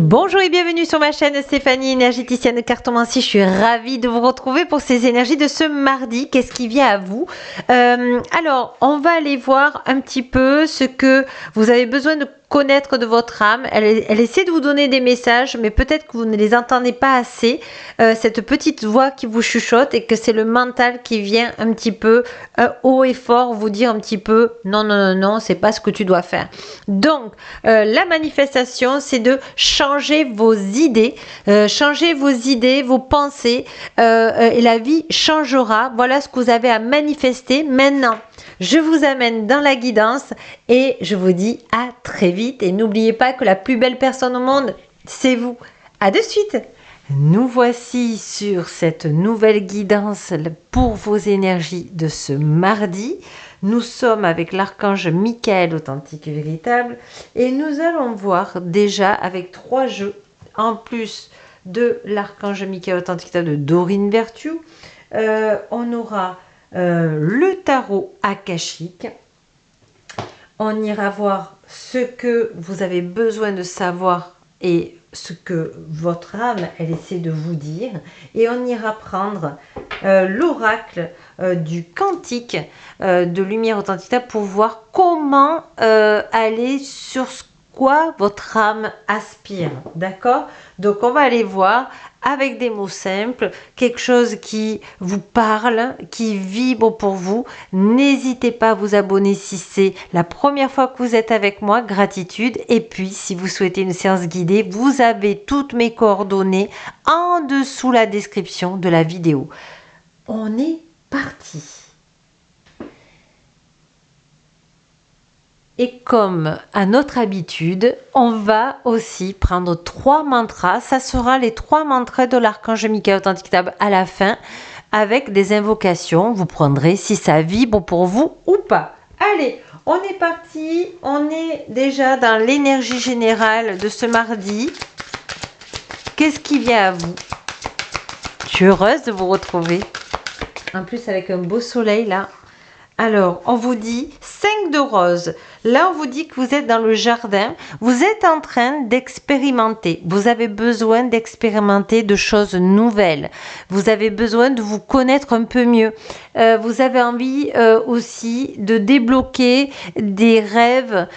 Bonjour et bienvenue sur ma chaîne Stéphanie, énergéticienne de cartomancie. Je suis ravie de vous retrouver pour ces énergies de ce mardi. Qu'est-ce qui vient à vous? Alors, on va aller voir un petit peu ce que vous avez besoin de connaître de votre âme. Elle essaie de vous donner des messages, mais peut-être que vous ne les entendez pas assez. Cette petite voix qui vous chuchote et que c'est le mental qui vient un petit peu haut et fort vous dire un petit peu non, non, non, non, c'est pas ce que tu dois faire. Donc, la manifestation, c'est de changer vos idées, vos pensées, et la vie changera. Voilà ce que vous avez à manifester maintenant. Je vous amène dans la guidance et je vous dis à très vite. Et n'oubliez pas que la plus belle personne au monde, c'est vous. À de suite. Nous voici sur cette nouvelle guidance pour vos énergies de ce mardi. Nous sommes avec l'archange Michael authentique et véritable et nous allons voir déjà avec 3 jeux en plus de l'archange Michael authentique de Dorine Virtue. On aura le tarot akashique. On ira voir ce que vous avez besoin de savoir et ce que votre âme elle essaie de vous dire, et on ira prendre l'oracle du cantique de lumière authentique pour voir comment aller sur ce quoi votre âme aspire, d'accord? Donc on va aller voir avec des mots simples, quelque chose qui vous parle, qui vibre pour vous. N'hésitez pas à vous abonner si c'est la première fois que vous êtes avec moi, gratitude. Et puis si vous souhaitez une séance guidée, vous avez toutes mes coordonnées en dessous la description de la vidéo. On est parti. Et comme à notre habitude, on va aussi prendre 3 mantras. Ça sera les 3 mantras de l'archange Michael authentique à la fin avec des invocations. Vous prendrez si ça vibre pour vous ou pas. Allez, on est parti. On est déjà dans l'énergie générale de ce mardi. Qu'est-ce qui vient à vous? Je suis heureuse de vous retrouver. En plus avec un beau soleil là. Alors, on vous dit 5 de rose. Là, on vous dit que vous êtes dans le jardin. Vous êtes en train d'expérimenter. Vous avez besoin d'expérimenter de choses nouvelles. Vous avez besoin de vous connaître un peu mieux. Vous avez envie aussi de débloquer des rêves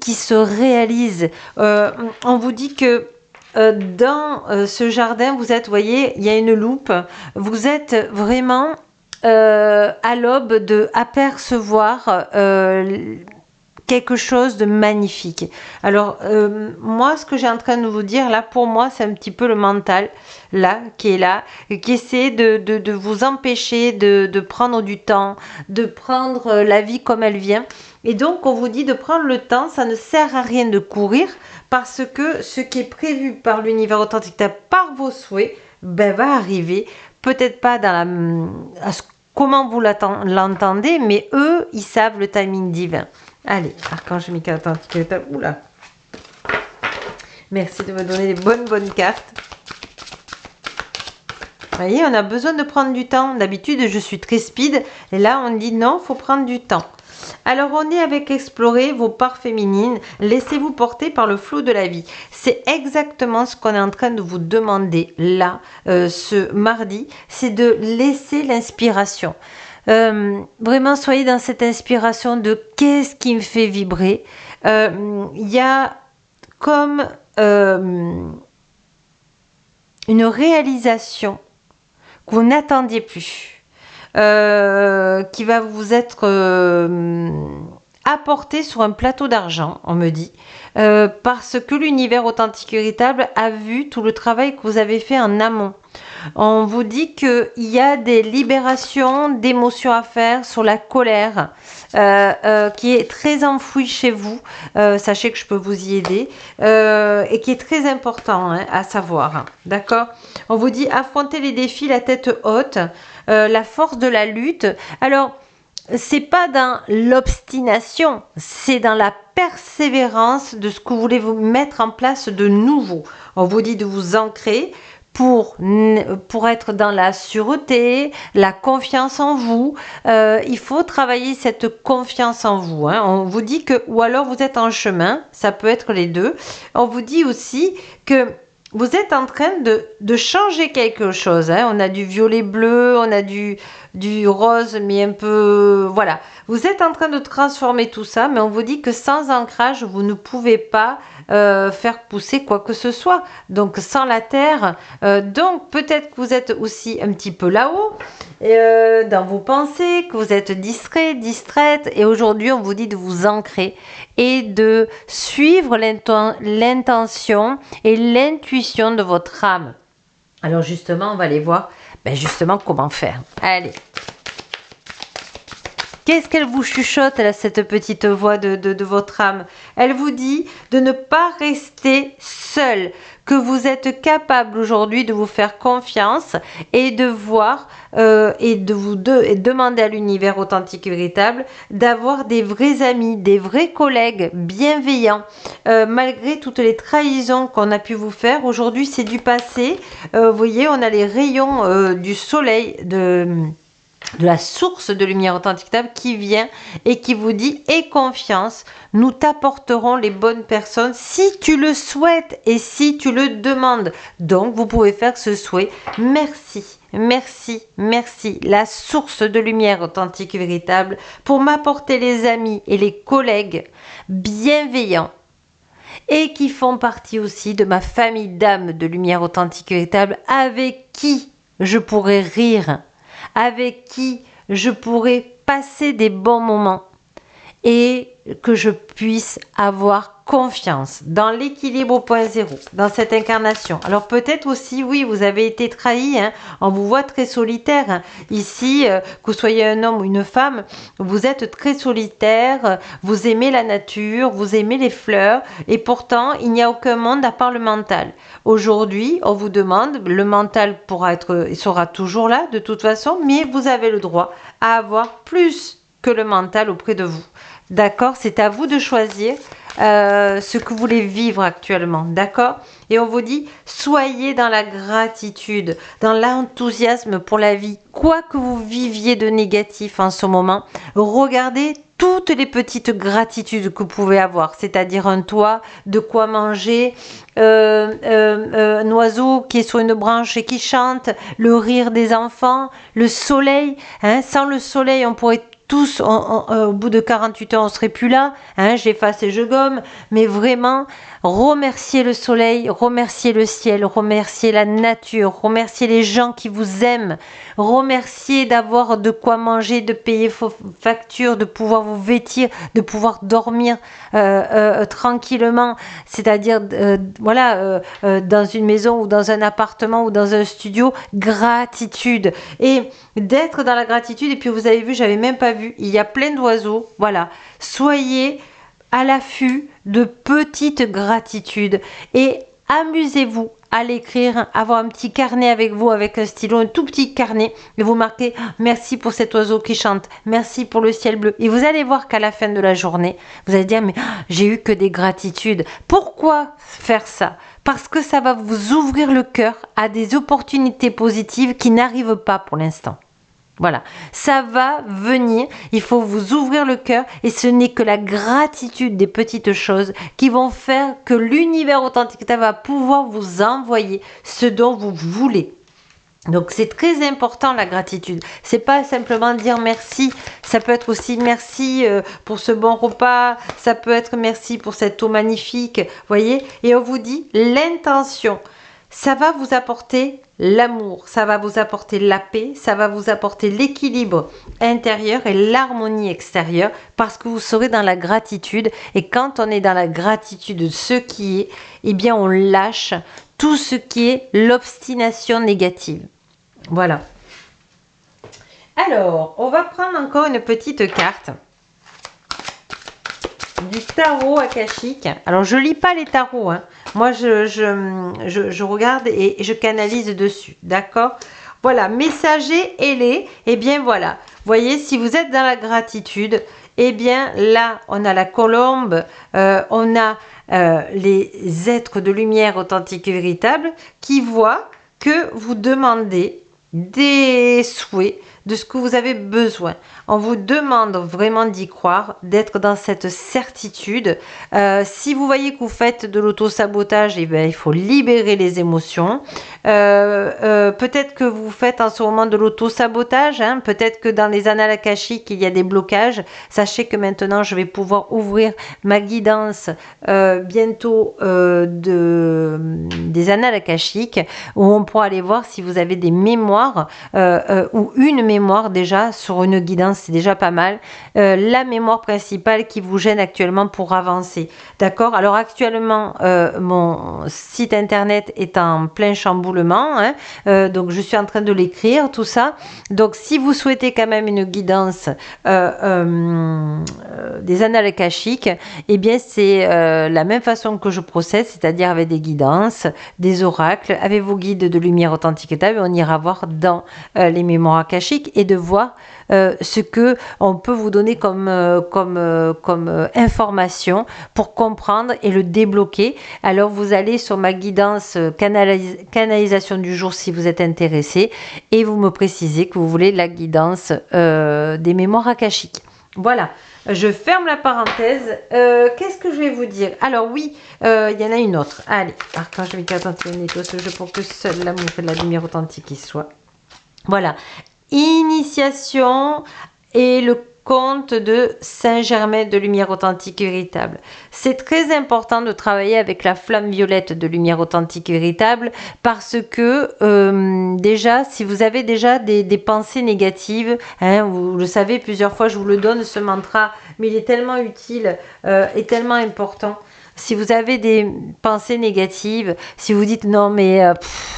qui se réalisent. On vous dit que dans ce jardin, vous êtes, vous voyez, il y a une loupe. Vous êtes vraiment à l'aube de apercevoir quelque chose de magnifique. Alors moi ce que j'ai en train de vous dire là, pour moi c'est un petit peu le mental là qui est là, qui essaie de vous empêcher de prendre du temps, de prendre la vie comme elle vient. Et donc on vous dit de prendre le temps. Ça ne sert à rien de courir parce que ce qui est prévu par l'univers authentique par vos souhaits va arriver. Peut-être pas dans comment vous l'entendez, mais eux, ils savent le timing divin. Allez, archange Michael authentique. Oula. Merci de me donner les bonnes cartes. Vous voyez, on a besoin de prendre du temps. D'habitude, je suis très speed. Et là, on dit non, il faut prendre du temps. Alors, on est avec explorer vos parts féminines. Laissez-vous porter par le flot de la vie. C'est exactement ce qu'on est en train de vous demander là, ce mardi. C'est de laisser l'inspiration. Vraiment, soyez dans cette inspiration de qu'est-ce qui me fait vibrer. Il y a comme une réalisation que vous n'attendiez plus. Qui va vous être apporté sur un plateau d'argent, on me dit, parce que l'univers authentique et véritable a vu tout le travail que vous avez fait en amont. On vous dit qu'il y a des libérations d'émotions à faire sur la colère qui est très enfouie chez vous. Sachez que je peux vous y aider et qui est très important à savoir. D'accord? On vous dit affronter les défis la tête haute, la force de la lutte. Alors, c'est pas dans l'obstination, c'est dans la persévérance de ce que vous voulez vous mettre en place de nouveau. On vous dit de vous ancrer. pour être dans la sûreté, la confiance en vous. Il faut travailler cette confiance en vous. Hein. On vous dit que, ou alors vous êtes en chemin, ça peut être les deux. On vous dit aussi que vous êtes en train de changer quelque chose. Hein. On a du violet bleu, on a du rose, mais un peu... Voilà. Vous êtes en train de transformer tout ça, mais on vous dit que sans ancrage, vous ne pouvez pas faire pousser quoi que ce soit. Donc, sans la terre. Donc, peut-être que vous êtes aussi un petit peu là-haut, dans vos pensées, que vous êtes distrait, distraite. Et aujourd'hui, on vous dit de vous ancrer et de suivre l'intention et l'intuition de votre âme. Alors justement, on va aller voir justement comment faire. Allez. Qu'est-ce qu'elle vous chuchote, là, cette petite voix de votre âme? Elle vous dit de ne pas rester seul, que vous êtes capable aujourd'hui de vous faire confiance et de voir et demander à l'univers authentique et véritable d'avoir des vrais amis, des vrais collègues bienveillants. Malgré toutes les trahisons qu'on a pu vous faire, aujourd'hui c'est du passé. Vous voyez, on a les rayons du soleil, de la source de lumière authentique qui vient et qui vous dit: aie confiance, nous t'apporterons les bonnes personnes si tu le souhaites et si tu le demandes. Donc vous pouvez faire ce souhait. Merci, merci, merci, la source de lumière authentique et véritable, pour m'apporter les amis et les collègues bienveillants et qui font partie aussi de ma famille d'âmes de lumière authentique et véritable, avec qui je pourrais rire, avec qui je pourrais passer des bons moments et que je puisse avoir confiance dans l'équilibre au point zéro, dans cette incarnation. Alors peut-être aussi, oui, vous avez été trahi, hein, on vous voit très solitaire. Hein. Ici, que vous soyez un homme ou une femme, vous êtes très solitaire, vous aimez la nature, vous aimez les fleurs, et pourtant, il n'y a aucun monde à part le mental. Aujourd'hui, on vous demande, le mental il sera toujours là de toute façon, mais vous avez le droit à avoir plus que le mental auprès de vous. D'accord? C'est à vous de choisir ce que vous voulez vivre actuellement. D'accord? Et on vous dit, soyez dans la gratitude, dans l'enthousiasme pour la vie. Quoi que vous viviez de négatif en ce moment, regardez toutes les petites gratitudes que vous pouvez avoir, c'est-à-dire un toit, de quoi manger, un oiseau qui est sur une branche et qui chante, le rire des enfants, le soleil. Hein, sans le soleil, on pourrait tous, au bout de 48 heures, on ne serait plus là. Hein, j'efface et je gomme. Mais vraiment, remerciez le soleil, remerciez le ciel, remerciez la nature, remerciez les gens qui vous aiment, remerciez d'avoir de quoi manger, de payer vos factures, de pouvoir vous vêtir, de pouvoir dormir tranquillement. C'est-à-dire, dans une maison ou dans un appartement ou dans un studio, gratitude. Et d'être dans la gratitude. Et puis vous avez vu, j'avais même pas vu, il y a plein d'oiseaux. Voilà, soyez à l'affût de petites gratitudes et amusez-vous à l'écrire, avoir un petit carnet avec vous, avec un stylo, un tout petit carnet, et vous marquez: merci pour cet oiseau qui chante, merci pour le ciel bleu. Et vous allez voir qu'à la fin de la journée, vous allez dire: mais j'ai eu que des gratitudes. Pourquoi faire ça? Parce que ça va vous ouvrir le cœur à des opportunités positives qui n'arrivent pas pour l'instant. Voilà, ça va venir, il faut vous ouvrir le cœur et ce n'est que la gratitude des petites choses qui vont faire que l'univers authentique va pouvoir vous envoyer ce dont vous voulez. Donc c'est très important la gratitude. C'est pas simplement dire merci, ça peut être aussi merci pour ce bon repas, ça peut être merci pour cette eau magnifique, voyez. Et on vous dit l'intention. Ça va vous apporter l'amour, ça va vous apporter la paix, ça va vous apporter l'équilibre intérieur et l'harmonie extérieure parce que vous serez dans la gratitude. Et quand on est dans la gratitude de ce qui est, eh bien on lâche tout ce qui est l'obstination négative. Voilà. Alors, on va prendre encore une petite carte du tarot akashique. Alors, je lis pas les tarots, hein. Moi, je regarde et je canalise dessus, d'accord? Voilà, messager ailé, et bien voilà. Voyez, si vous êtes dans la gratitude, eh bien là, on a la colombe, on a les êtres de lumière authentiques et véritables qui voient que vous demandez des souhaits, de ce que vous avez besoin. On vous demande vraiment d'y croire, d'être dans cette certitude. Si vous voyez que vous faites de l'auto-sabotage, eh bien, il faut libérer les émotions. Peut-être que vous faites en ce moment de l'auto-sabotage, hein. Peut-être que dans les annales akashiques, il y a des blocages. Sachez que maintenant, je vais pouvoir ouvrir ma guidance bientôt des annales akashiques, où on pourra aller voir si vous avez des mémoires ou une mémoire déjà sur une guidance, c'est déjà pas mal. La mémoire principale qui vous gêne actuellement pour avancer. D'accord? Alors actuellement, mon site internet est en plein chamboulement, hein, donc je suis en train de l'écrire, tout ça. Donc si vous souhaitez quand même une guidance des annales akashiques, eh bien c'est la même façon que je procède, c'est-à-dire avec des guidances, des oracles, avec vos guides de lumière authentique et on ira voir dans les mémoires akashiques et de voir ce que on peut vous donner comme information pour comprendre et le débloquer. Alors vous allez sur ma guidance canalisation du jour si vous êtes intéressé et vous me précisez que vous voulez la guidance des mémoires akashiques. Voilà, je ferme la parenthèse. Qu'est-ce que je vais vous dire? Alors oui, il y en a une autre. Allez, Archange Michael authentique, nettoie ce jeu pour que seul l'amour et la lumière authentique y soit. Voilà, initiation et le conte de Saint-Germain de lumière authentique véritable. C'est très important de travailler avec la flamme violette de lumière authentique véritable parce que déjà, si vous avez déjà des pensées négatives, hein, vous le savez, plusieurs fois je vous le donne ce mantra, mais il est tellement utile et tellement important. Si vous avez des pensées négatives, si vous dites non mais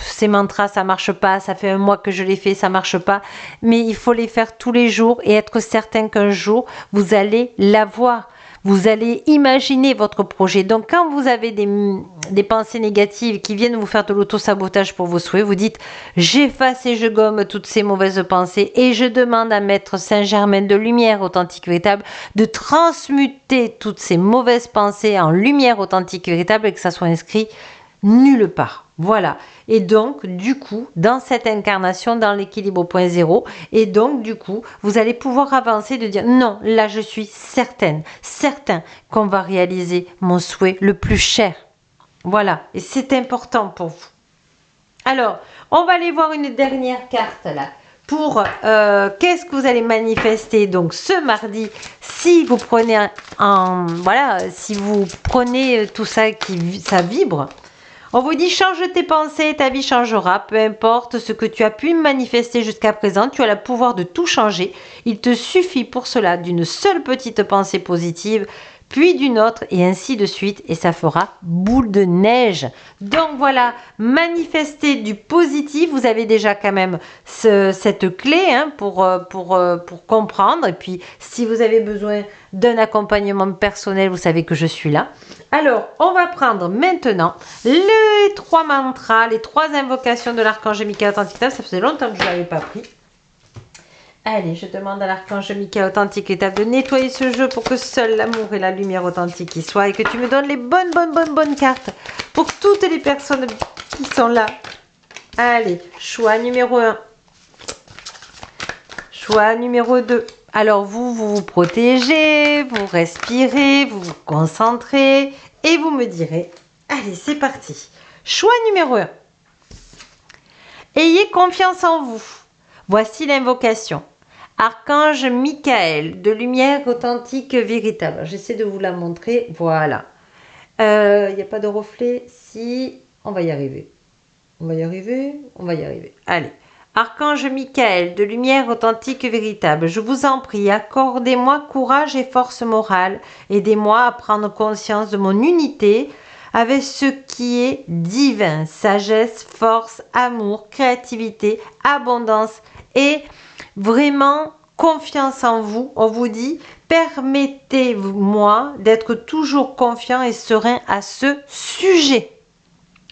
ces mantras ça marche pas, ça fait un mois que je les fais, ça marche pas, mais il faut les faire tous les jours et être certain qu'un jour vous allez l'avoir. Vous allez imaginer votre projet. Donc quand vous avez des pensées négatives qui viennent vous faire de l'auto-sabotage pour vos souhaits, vous dites j'efface et je gomme toutes ces mauvaises pensées et je demande à Maître Saint-Germain de lumière authentique véritable de transmuter toutes ces mauvaises pensées en lumière authentique véritable et que ça soit inscrit nulle part. Voilà. Et donc, du coup, dans cette incarnation, dans l'équilibre au point zéro, et donc, du coup, vous allez pouvoir avancer de dire non, là, je suis certain qu'on va réaliser mon souhait le plus cher. Voilà. Et c'est important pour vous. Alors, on va aller voir une dernière carte là. Pour qu'est-ce que vous allez manifester donc ce mardi si vous prenez si vous prenez tout ça ça vibre. On vous dit change tes pensées, ta vie changera, peu importe ce que tu as pu manifester jusqu'à présent, tu as le pouvoir de tout changer. Il te suffit pour cela d'une seule petite pensée positive, puis d'une autre et ainsi de suite et ça fera boule de neige. Donc voilà, manifestez du positif, vous avez déjà quand même cette clé hein, pour comprendre et puis si vous avez besoin d'un accompagnement personnel, vous savez que je suis là. Alors, on va prendre maintenant les 3 mantras, les 3 invocations de l'archange Michael authentique. Ça faisait longtemps que je ne l'avais pas pris. Allez, je demande à l'archange Michael authentique de nettoyer ce jeu pour que seul l'amour et la lumière authentique y soient et que tu me donnes les bonnes cartes pour toutes les personnes qui sont là. Allez, choix numéro 1. Choix numéro 2. Alors vous protégez, vous respirez, vous vous concentrez et vous me direz, allez c'est parti. Choix numéro 1. Ayez confiance en vous. Voici l'invocation. Archange Michael, de lumière authentique véritable. J'essaie de vous la montrer, voilà. Il n'y a pas de reflet, si, on va y arriver. On va y arriver. Allez. Archange Michael, de lumière authentique véritable, je vous en prie, accordez-moi courage et force morale, aidez-moi à prendre conscience de mon unité avec ce qui est divin, sagesse, force, amour, créativité, abondance et vraiment confiance en vous. On vous dit, permettez-moi d'être toujours confiant et serein à ce sujet.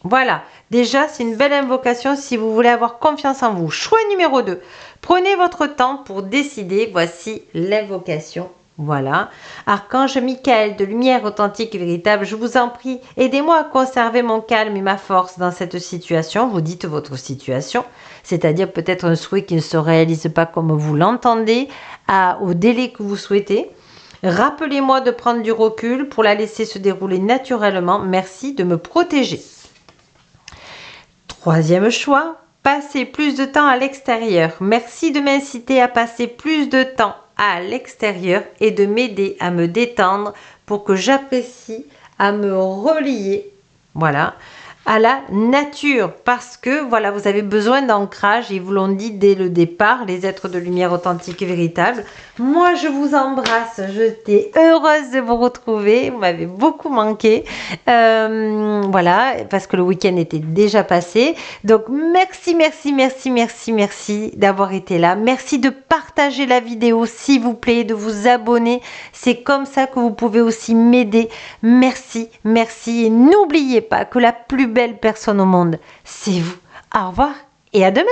Voilà, déjà c'est une belle invocation si vous voulez avoir confiance en vous. Choix numéro 2, prenez votre temps pour décider, voici l'invocation Voilà. Archange Michael de lumière authentique et véritable, je vous en prie, aidez-moi à conserver mon calme et ma force dans cette situation. Vous dites votre situation, c'est-à-dire peut-être un souhait qui ne se réalise pas comme vous l'entendez, au délai que vous souhaitez. Rappelez-moi de prendre du recul pour la laisser se dérouler naturellement. Merci de me protéger. Troisième choix, passer plus de temps à l'extérieur. Merci de m'inciter à passer plus de temps à l'extérieur et de m'aider à me détendre pour que j'apprécie à me relier, voilà, à la nature, parce que voilà, vous avez besoin d'ancrage, ils vous l'ont dit dès le départ, les êtres de lumière authentiques et véritables. Moi, je vous embrasse, j'étais heureuse de vous retrouver, vous m'avez beaucoup manqué, voilà, parce que le week-end était déjà passé. Donc, merci, merci, merci, merci, merci d'avoir été là. Merci de partager la vidéo, s'il vous plaît, de vous abonner. C'est comme ça que vous pouvez aussi m'aider. Merci, merci. Et n'oubliez pas que la plus belle personne au monde, c'est vous. Au revoir et à demain.